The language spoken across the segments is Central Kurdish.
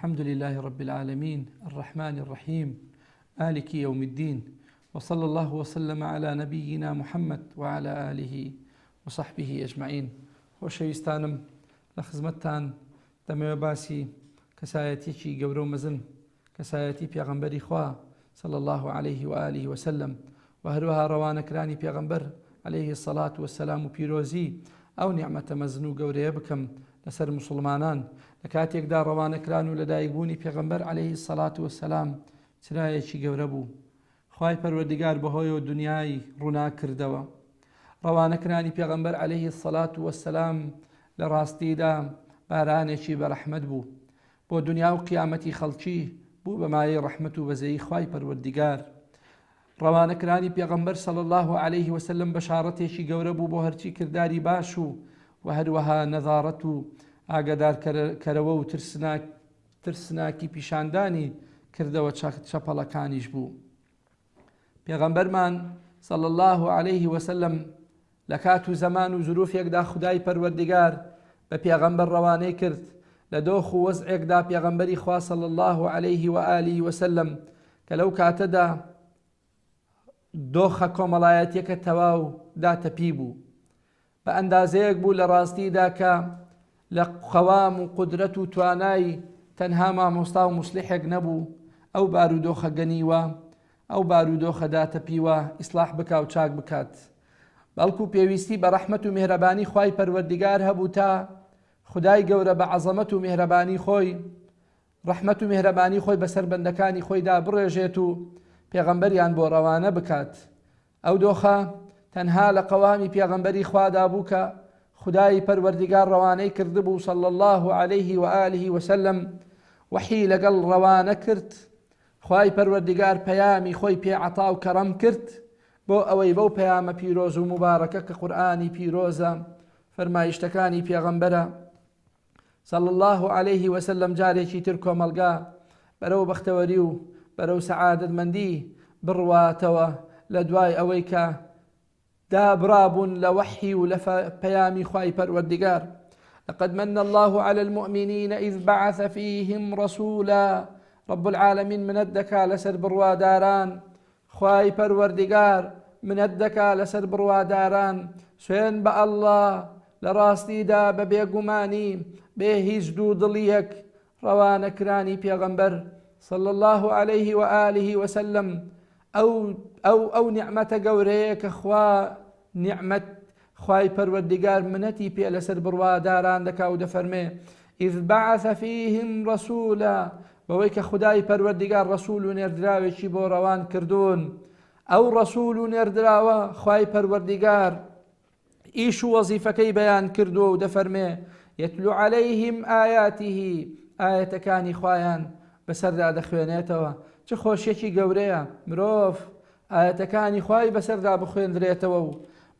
الحمد لله رب العالمين الرحمن الرحيم مالك يوم الدين وصلى الله وسلم على نبينا محمد وعلى آله وصحبه أجمعين. خۆشەویستانم لە خزمەتتان دەمەوێت باسی کەسایەتێکی گەورە و مەزن کەسایەتی پێغەمبەری خوا صلى الله عليه وآله وسلم و هەروەها ڕەوانەکرانی پێغەمبەر عليه الصلاة والسلام و پیرۆزی ئەو نیعمەتە مەزن و گەورەیە بکەم لەسەر مسلمانان لە کاتێکدا ڕەوانەکران و لەدایکبوونی پێغەمبەر عليه الصلاة والسلام چرایەکی گەورە بوو. خوای پەروەردیگار بەهۆیەوە دنیای ڕوونا کردەوە. ڕەوانەکرانی پێغەمبەر عليه الصلاة والسلام لە ڕاستیدا بارانێکی بەرەحمەت بوو بۆ دنیا و قیامەتی خەڵکی بوو بە مایەی ڕەحمەت و بەزەیی خوای پەروەردیگار. ڕەوانەکرانی پێغەمبەر صلی الله عليه وسلم بەشارەتێکی گەورە بوو بۆ هەرچی کردداری باش و هەروەها نەزارەت و ئاگادارکەرەوە و ترسناکی پیشاندانی کردەوە چەپەڵەکانیش بوو. پێغەمبەرمان صلی الله عليه وسلم لە کات و زەمان و زروفێکدا خودای پەروەردیگار بە پێغەمبەر ڕەوانەی کرد لە دۆخ و وەزعێکدا پێغەمبەری خوا صلی الله عليه وآله وسلم کە لەو کاتەدا دۆخە کۆمەڵایەتیەکە تەواو داتەپی بوو بە ئەندازەیەک بوو لە ڕاستیدا کە لە قەوام و قودرەت و توانای تەنها مامۆستا و موسلیحێک نەبوو ئەو بارودۆخە گەنیوە ئەو بارودۆخە داتەپیوە ئیسلاح بکا و چاک بکات، بەڵکو پێویستی بە ڕەحمەت و میهرەبانی خوای پەروەردیگار هەبوو تا خدای گەورە بە عەزەمەت و میهرەبانی خۆی ڕەحمەت و میهرەبانی خۆی بەسەر بەندەکانی خۆیدا بڕێژێت و پێغەمبەریان بۆ ڕەوانە بکات. ئەو دۆخە تەنها لە قەوامی پێغەمبەری خوادا بوو کە خدای پەروەردیگار ڕەوانەی کردبوو صلی الله عليه وآله وسلم وحی لەگەڵ ڕەوانە کرد. خوای پەروەردیگار پەیامی خۆی پێعەتا و کەڕەم کرد بۆ ئەوەی بەو پەیامە پیرۆز و مبارەکە کە قورئانی پیرۆزە فەرمایشتەکانی پێغەمبەرە صلی الله عليه وسلم جارێکی تر کۆمەلگا بەرەو بەختەوەری و بەرەو سەعادەتمەندی بڕواتەوە لە دوای ئەوەی کە دابرابوون لە وحی و لە پەیامی خوای پەروەردیگار. لقد من الله على المؤمنين إذ بعث فيهم رسولا. رب العالمين منەت دەکا لەسەر بڕواداران، خوای پەروەردیگار منەت دەکا لەسەر بڕواداران. سوێن بە ئەڵڵا لە ڕاستیدا بە بێگومانی بێ هیچ دوو دڵیەک ڕەوانەکرانی پێغەمبەر صلی الله عليه وآله وسلم ئەو نیعمەتە گەورەیە کە خوای پەروەردیگار منەتی پێ لەسەر بڕواداران دەکا و دەفەرمێ إذ بعث فيهم رسولا، بەوەی کە خدای پەروەردیگار ڕەسوول و نێردراوێکی بۆ ڕەوان کردوون. ئەو ڕەسوول و نێردراوە خوای پەروەردیگار ئیش و وەزیفەکەی بەیان کردووە و دەفەرمێ يتلو عليهم آياته، ئاەتەکانی خوایان بەسەردا دەخوێنێتەوە. چه خۆشیەکی گەورەیە مرۆڤ ئاەتەکانی خوای بەسەردا بخوێندرێتەوە و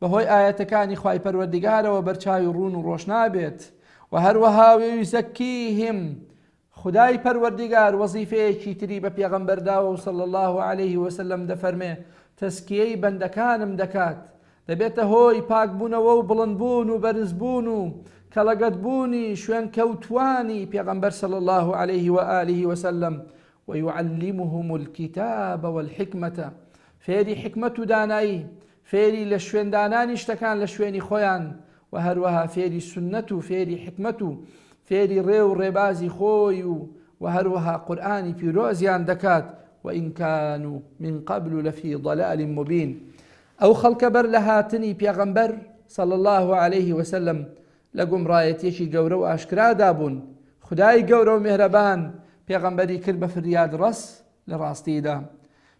بەهۆی ئاەتەکانی خوای پەروەردیگارەوە بەرچاوی ڕوون و ڕۆژ نابێت. و هەروەها ويزەکیهم، خدای پەروەردیگار وەزیفەیەکی تری بە پێغەمبەرداوە و صلی الله عليه وسلم دەفەرمێ تەزکیەی بەندەکانم دەکات، دەبێتە هۆی پاکبوونەوە و بڵندبوون و بەرزبوون و کەڵەگەتبوونی شوێن کەوتوانی پێغەمبەر صلی الله عليه وآله وسلم. ويعلمهم الكتاب والحكمة، فێری حکمت و دانایی، فێری لە شوێندانانی شتەکان لە شوێنی خۆیان و هەروەها فێری سنەت و فێری حکمت و فێری ڕێ و ڕێبازی خۆی و هەروەها قورئانی پیرۆزیان دەکات. وإن كانوا من قبل لفي ضلال مبين. ئەو خەڵکە بەر لە هاتنی پێغەمبەر صلی الله عليه وسلم لە گومڕایەتێکی گەورە و ئاشکرادا بوون. خدای گەورە و میهرەبان پێغەمبەری کرد بە فریاد ڕەس لە ڕاستیدا،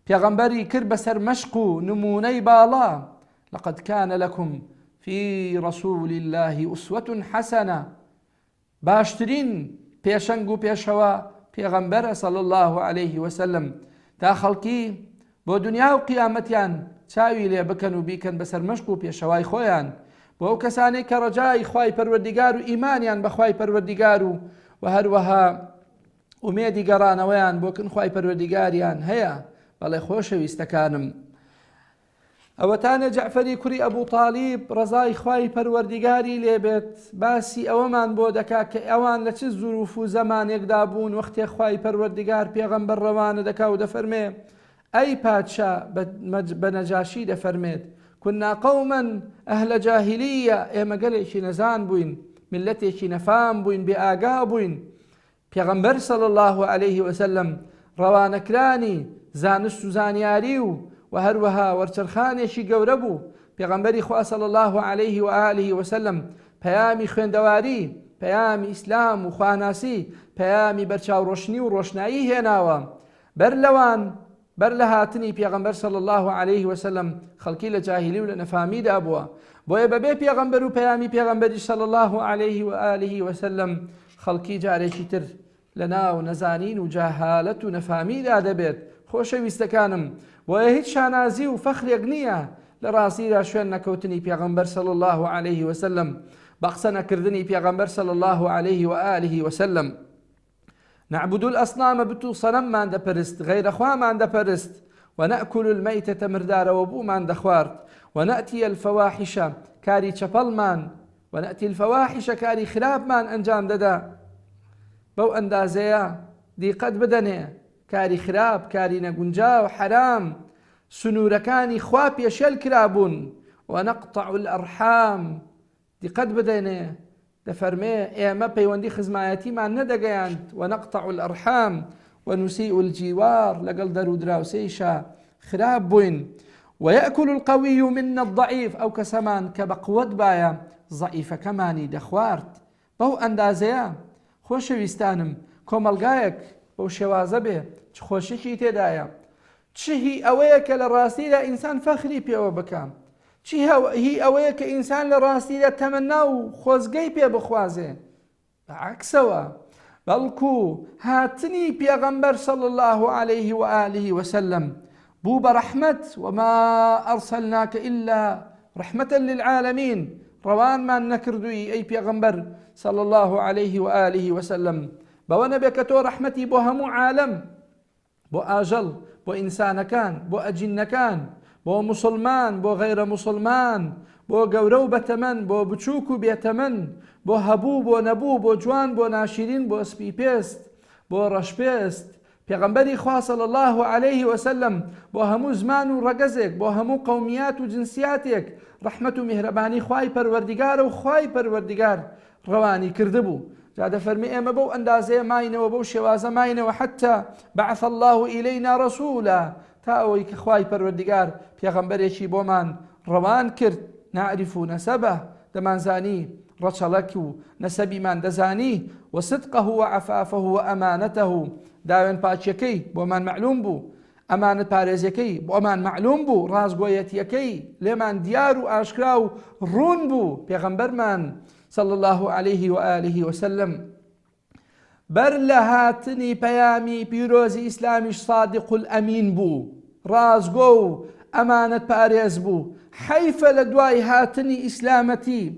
پێغەمبەری کرد بەسەر مەشق و نمونەی باڵا. لقد كان لكم في رسول الله أسوة حسنة، باشترین پێشەنگ و پێشەوە پێغەمبەرە صلی الله عليه وسلم تا خەڵکی بۆ دنیا و قیامەتیان چاوی لێ بکەن و بیکەن بەسەر مەشق و پێشەوای خۆیان، بۆ ئەو کەسانەی کە ڕەجای خوای پەروەردیگار و ئیمانیان بە خوای پەروەردیگار و هەروەها ئومێدی گەڕانەوەیان بۆ کن خوای پەروەردیگاریان هەیە. بەڵێ خۆشەویستەکانم، ئەوەتانە جەعفەری کوڕی ئەبوو تاڵیب ڕەزای خوای پەروەردیگاری لێبێت باسی ئەوەمان بۆ دەکا کە ئەوان لە چ زوروف و زەمانێکدا بوون وەختێ خوای پەروەردیگار پێغەمبەر ڕەوانە دەکا و دەفەرمێ ئەی پادشا بە نەجاشی دەفەرمێت كنا قوما ئەهلە جاهلیە ئێمە گەلێکی نەزان بووین ملەتێکی نەفام بووین بێ ئاگا بووین پێغەمبەر صلی الله عليه وسلم ڕەوانەکرانی زانست و زانیاری و هەروەها وەرچەرخانێکی گەورە بوو پێغەمبەری خوا صلی الله عليه وآله وسلم پەیامی خوێندەواری پەیامی ئیسلام و خواناسی پەیامی بەرچاوڕۆشنی و ڕۆشنایی هێناوە بەر لە هاتنی پێغەمبەر صلی الله عليه وسلم خەڵکی لە جاهلی و لە نەفامیدا بووە بۆیە بەبێ پێغەمبەر و پەیامی پێغەمبەری صلی الله عليه وآله وسلم خەڵکی جارێکی تر لە ناو نەزانین و جاهالەت و نەفامیدا دەبێت خۆشەویستەکانم بۆیە هیچ شانازی و فەخرێک نییە لە ڕاستیدا شوێن نەکەوتنی پێغەمبەر صلی الله عليه وسلم بە قسە نەکردنی پێغەمبەر صلی الله عليه وآله وسلم نعبد الأصنام بتو صنم ما دەپەرست غير خوا ما دەپەرست ونأكل الميتة مردار وبو ما دەخوارد ونأتي الفواحش كاري چەپەڵمان ونأتي الفواحش كاري خراپمان ئەنجام دەدا بەو ئەندازەیە دیقەت بدەنێ کاری خراپ کاری نەگونجا و حرام سنوورەکانی خوا پێشێل کرابوون ونقطع الأرحام دیقەت بدەنێ دەفەرمێ ئێمە پەیوەندی خزمایەتیمان نەدەگەیاند ونقطع الأرحام ونسيء الجوار لەگەڵ دەرو دراوسەیشا خراپ بووین ويأكل القوي منا الضعيف أو كسمان كبقوت بايا ضعيف كماني دخوارد بو أندازيا خۆشەویستانم کۆمەلگایەک بەو شێوازە بێ چ خۆشێکی تێدایە چ هی ئەوەیە کە لە ڕاستیدا ئینسان فەخری پێوە بکەم چی هی ئەوەیە کە ئینسان لە ڕاستیدا تەمەنا و خۆزگەی پێ بخوازێ بەعکسەوە بەڵکو هاتنی پێغەمبەر صلی الله عليه وآله وسلم بوو بە ڕەحمەت وما ئەرسەلناکە إلا ڕەحمەتە للعالەمین ڕەوانمان نەکردووی ئەی پێغەمبەر صلى الله عليه وآله وسلم بوانا بكتو رحمتي بو همو عالم بو آجل بو إنسان كان بو أجن كان بو مسلمان بو غير مسلمان بو قورو بتمن بو بچوكو بيتمن بو هبو بو نبو بو جوان بو ناشرين بو سبي بيست بو رش بيست پیغمبری خوا صلی الله عليه وسلم بو همو زمان و رگزک بو همو قومیات و جنسیاتک رحمت و مهربانی خوای پروردگار و خوای پروردگار ڕەوانی کردبوو جا دەفەرمی ئێمە بەو ئەندازەیە ماینەوە بەو شێوازە ماینەوە حتى بعث الله إلينا رسولا تا ئەوەی کە خوای پەروەردگار پێغەمبەرێکی بۆمان ڕەوان کرد نعرف نەسەبە دەمانزانی ڕەچەڵەک و نەسەبیمان دەزانی وصدقه وعفافه وأمانته داوێن پاچیەکەی بۆمان معلوم بوو ئەمانەت پارێزیەکەی بۆمان معلوم بوو ڕازگۆیەتیەکەی لێمان دیار و ئاشکرا و ڕوون بوو پێغەمبەرمان صلى الله عليه وآله وسلم بر لهاتني بيامي بيروزي إسلامي صادق الأمين بو رازقو أمانة باريز بو حيف لدواي هاتني إسلامتي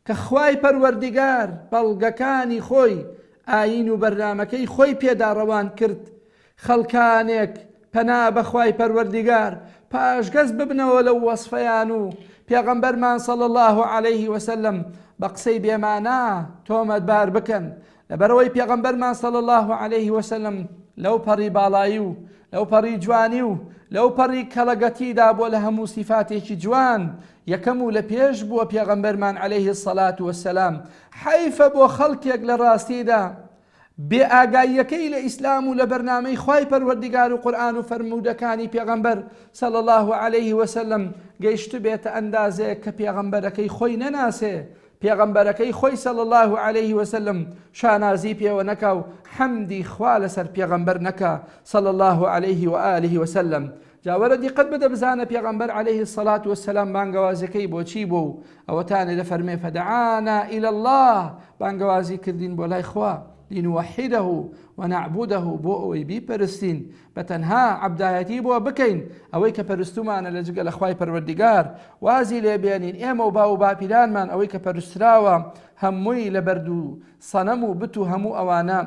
كخواي پروردگار بلغكاني خوي آين و برنامكي خوي بيدا روان كرت خلقانك پنا بخواي پروردگار پاش گز ببنو لو وصفيانو پیغمبرمان صلى الله عليه وسلم بقسەی بێمانە تۆمەت بار بکەن لەبەرەوەی پێغەمبەرمان صلی الله عليه وسلم لەو پەڕی باڵایی و لەو پەڕی جوانی و لەو پەڕی کەڵەگەتیدا بۆ لە هەموو سیفاتێکی جوان یەکەم و لە پێش بووە پێغەمبەرمان عليه الصلاة والسلام حیفە بۆ خەڵکێک لە ڕاستیدا بێ ئاگاییەکەی لە ئیسلام و لە بەرنامەی خوای پەروەردگار و قورئان و فەرموودەکانی پێغەمبەر صلی الله عليه وسلم گەیشت بێتە ئەندازەیە کە پێغەمبەرەکەی خۆی نەناسێ پێغەمبەرەکەی خۆی صلی الله عليه وسلم شانازی پێوە نەکا و حەمدی خوا لەسەر پێغەمبەر نەکا صلی الله عليه وآله وسلم جاوەرە دیقەت بدە بزانە پێغەمبەر عليه الصلاة والسلام بانگەوازەکەی بۆچی بوو ئەوەتانێ دەفەرمێ فدعانا إلى الله بانگەوازی کردین بۆ لای خوا لنوحده ونعبده بۆ ئەوەی بیپەرستین بەتەنها عەبدایەتی بۆ بکەین ئەوەی کە پەرستومانە لە جگە لە خوای پەروەردگار وازی لێبێنین ئێمە و باو باپیرانمان ئەوەی کە پەرستراوە هەمووی لە بەرد و سەنەم و بت و هەموو ئەوانە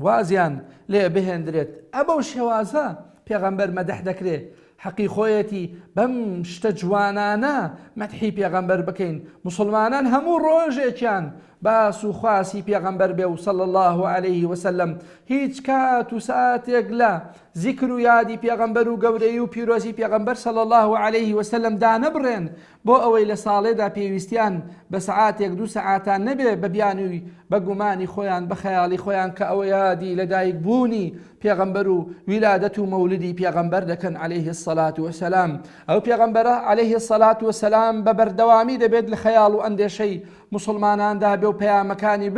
وازیان لێ بهێندرێت ئەبەو شێوازە پێغەمبەر مەدەح دەکرێت حەقی خۆیەتی بەم شتە جوانانە مەدحی پێغەمبەر بکەین. مسلمانان هەموو ڕۆژێکیان باس و خواسی پێغەمبەر بێ و صلی الله عليه وسلم. هیچ کات و ساتێک لە ذیکر و یادی پێغەمبەر و گەورەی و پیرۆزی پێغەمبەر صلی الله عليه وسلم دانەبڕێن بۆ ئەوەی لە ساڵێدا پێویستیان بە سەعاتێک دوو سەعاتان نەبێ بە بیانووی بە گومانی خۆیان بە خەیاڵی خۆیان کە ئەوە یادی لەدایک بوونی پێغەمبەر و ویلادەت و مەولدی پێغەمبەر دەکەن عليه الصلاة والسلام. ئەو پێغەمبەرە عليه الصلاة والسلام بە بەردەوامی دەبێت لە خەیاڵ و ئەندێشەی مسلماناندا بێ و پەیامەکانی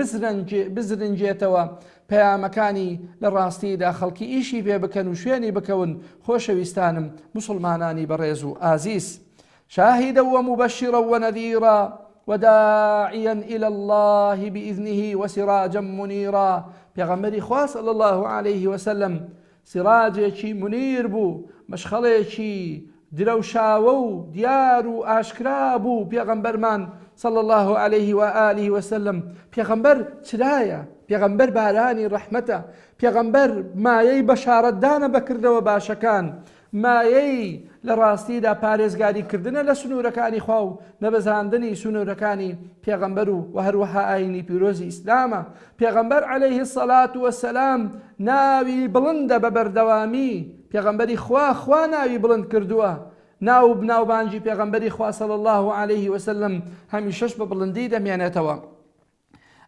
بزرنجێتەوە، پەیامەکانی لە ڕاستیدا خەڵکی ئیشی پێ بکەن و شوێنی بکەون. خۆشەویستانم مسلمانانی بەڕێز و ئازیز، شاهدا ومبشرا ونذيرا وداعيا إلى الله بإذنه وسراجا منيرا. پێغەمبەری خوا صلی الله عليه وسلم سراجێکی منیر بوو، مەشخەڵێکی درەوشاوە و دیار و ئاشکرا بوو. پێغەمبەرمان صلی الله عليه وآله وسلم پێغەمبەر چرایە، پێغەمبەر بارانی ڕەحمەتە، پێغەمبەر مایەی بەشارەتدانە بەکردەوە باشەکان، مایەی لە ڕاستیدا پارێزگاریکردنە لە سنوورەکانی خوا و نەبەزاندنی سنوورەکانی پێغەمبەر و هەروەها ئاینی پیرۆزی ئیسلامە. پێغەمبەر عەلەیه السەڵات وەسەلام ناوی بڵندە بە بەردەوامی. پێغەمبەری خوا ناوی بڵند کردووە. ناو بناوبانجی پێغەمبەری خوا صلی الله عليه وسلم هەمیشەش بە بڵندی دەمێنێتەوە.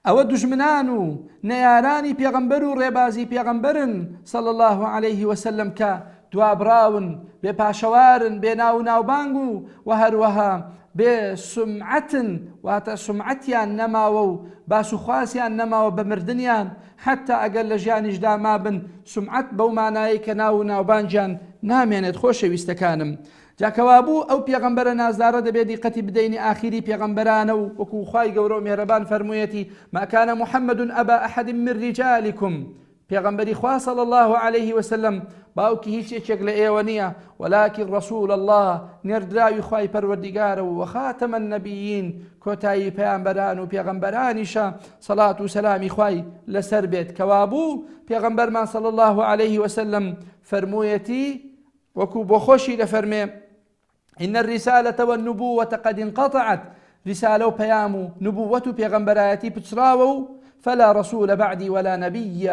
ئەوە دوژمنان و نەیارانی پێغەمبەر و ڕێبازی پێغەمبەرن صلی الله عليه وسلم کە دوابراون، بێ پاشەوارن، بێ ناو ناوبانگ و هەروەها بێ سمعەتن، واتە سمعەتیان نەماوە و باس و خواسیان نەماوە بە مردنیان، حتا ئەگەر لە ژیانیشدا مابن سمعەت بەو مانایی کە ناو ناوبانجیان نامێنێت. خۆشەویستەکانم، جاکەوابوو ئەو پێغەمبەرە نازدارە دەبێت دیقەتی بدەینی ئاخری پێغەمبەرانە و وەکو خوای گەورە و مێرەبان فەرموویەتی ما كان محمد أبا أحد من رجالكم. پێغەمبەری خوا صلی الله عليه وسلم باوکی هیچ یەکێک لە ئێوە نییە، ولكن رسول الله نێردراوی خوای پەروەردیگارە و وخاتم النبیین، کۆتایی پەیامبەران و پێغەمبەرانیشە سەڵات و سەلامی خوای لەسەر بێت. کەوابوو پێغەمبەرمان صلی الله عليه وسلم فەرموویەتی وەکو بۆ خۆشی دەفەرمێ إن الرسالة والنبوة قد انقطعت. رسالة و پەیام و نبووەت و پێغەمبەرایەتی پچراوە و فلا رسول بعدي ولا نبي.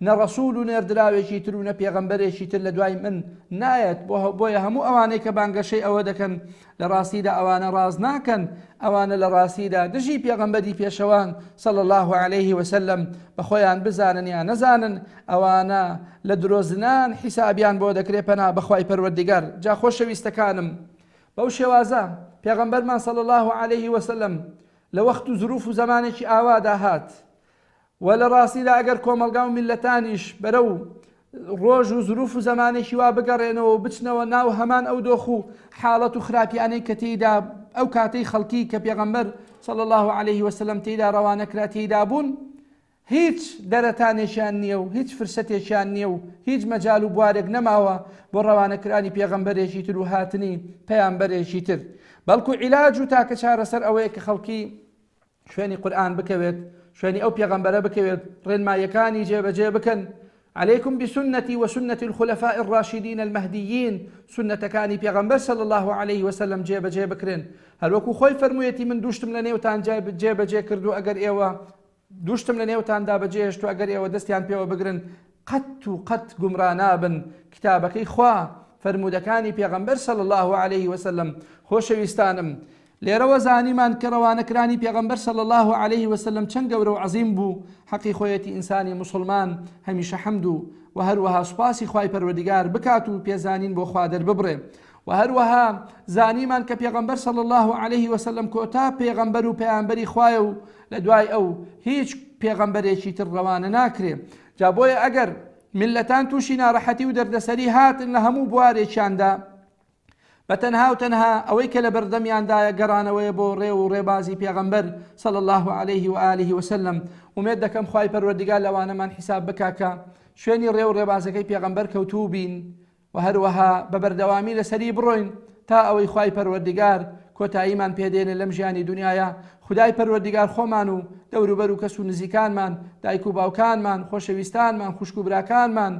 نرسول نێردراوێکی تر و نە پێغەمبەرێکی تر لە دوای من نایەت. بۆیە هەموو ئەوانەی کە بانگەشەی ئەوە دەکەن لە ڕاستیدا ئەوانە ڕاز ناکەن، ئەوانە لە ڕاستیدا دژی پێغەمبەری پێشەوان صلی الله عليه وسلم بە خۆیان بزانن یا نەزانن، ئەوانە لە درۆزنان حیسابیان بۆ دەکرێت پەنا بەخوای پەروەردیگار. جا خۆشەویستەکانم، بەو شێوازە پێغەمبەرمان صلی الله عليه وسلم لە وەخت و ظروف و زمانێکی ئاوادا هات و لە ڕاستیدا ئەگەر کۆمەلگا و میلەتانیش بەرەو ڕۆژ و ظروف و زمانێکی وا بگەڕێنەوە و بچنەوە ناو هەمان ئەو دۆخ و حاڵەت و خراپیانەی کە تێیدا ئەو کاتەی خەڵکی کە پێغەمبەر صلی الله عليه وسلم تێیدا ڕەوانەکرا تێیدا بوون، هیچ دەرەتانێکیان نییە و هیچ فرسەتێکیان نییە و هیچ مەجال و بوارێک نەماوە بۆ ڕەوانەکرانی پێغەمبەرێکی تر و هاتنی پەیامبەرێکی تر، بەڵکو عیلاج و تاکە چارەسەر ئەوەیە کە خەڵکی شوێنی قورئان بکەوێت، شوێنی ئەو پێغەمبەرە بکەوێت، ڕێنمایەکانی جێبەجێ بکەن. عليكم بسنتي وسنة الخلفاء الراشدين المهديين. سنتكاني پیغمبر صلى الله عليه وسلم جێبەجێ بکرێن. هەروەکو خۆی فەرموویەتی من دوشتم لە نێوتان جێبەجێ کردو، ئەگەر ئێوە دوشتم لە نێوتاندا بەجێهێشت و ئەگەر ئێوە دەستیان پێوە بگرن قەت و قەت گومڕا نابن. کتابەکەی خوا فەرمودەکانی پێغەمبەر صلى الله عليه وسلم. خۆشەویستانم، لێرەوە زانیمان کە ڕەوانەکرانی پێغەمبەر صلی الله عليه وسلم چەند گەورە و عەزیم بوو. حەقی خۆیەتی ئینسانی مسلمان هەمیشە حەمد و هەروەها سوپاسی خوای پەروەردیگار بکات و پێزانین بۆ خوا دەرببڕێ. و هەروەها زانیمان کە پێغەمبەر صلی الله عليه وسلم کۆتا پێغەمبەر و پەیامبەری خوایە و لە دوای ئەو هیچ پێغەمبەرێکی تر ڕەوانە ناکرێ. جا بۆیە ئەگەر میلەتان تووشی ناڕەحەتی و دەردەسەری هاتن لە هەموو بوارێکیاندا، بەتەنها و تەنها ئەوەی کە لە بەردەمیاندایە گەڕانەوەیە بۆ ڕێ و ڕێبازی پێغەمبەر صلی الله عليه وآله وسلم. ومێد دەکەم خوای پەروەردیگار لەوانەمان حیساب بکاکە شوێنی ڕێ و ڕێبازەکەی پێغەمبەر کەوتوو بین و هەروەها بە بەردەوامی لەسەری بڕۆین تا ئەوەی خوای پەروەردیگار کۆتاییمان پێدێنێ لەم ژیانی دنیاە. خدای پەروەردیگار خۆمان و دەوروبەر و کەس و نزیکانمان، دایک و باوکانمان، خۆشەویستانمان، خوشک و براکانمان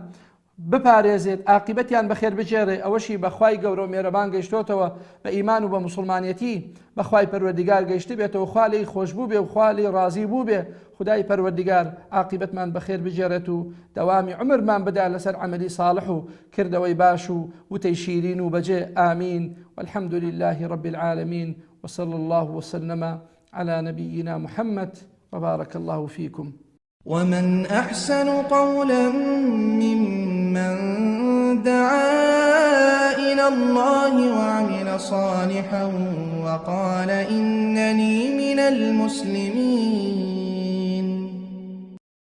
بپارێزێت عاقبەتیان بەخێر بجێڕێ ئەوەشی بەخوای گەورە و مێرەبان گەیشتۆتەوە بە ئیمان و بە موسڵمانەتی بەخوای پەروەردیگار گەیشت بێتەوە خوا لێی خۆشبوو بێ و خوا لێی ڕازی بوو بێ خدای پەروەردیگار عاقبەتمان بەخێر بجێڕێت و دەوامی عمرمان بدا لەسەر عەمەلی صالح و کردەوەی باش و وتەی شیرین و بەجێ ئامین والحمد لله رب العالمين وصلى الله وسلم على نبينا محمد وبارك الله فيكم. ومن أحسن قولا ممن دعا إلى الله وعمل صالحا وقال إنني من المسلمين.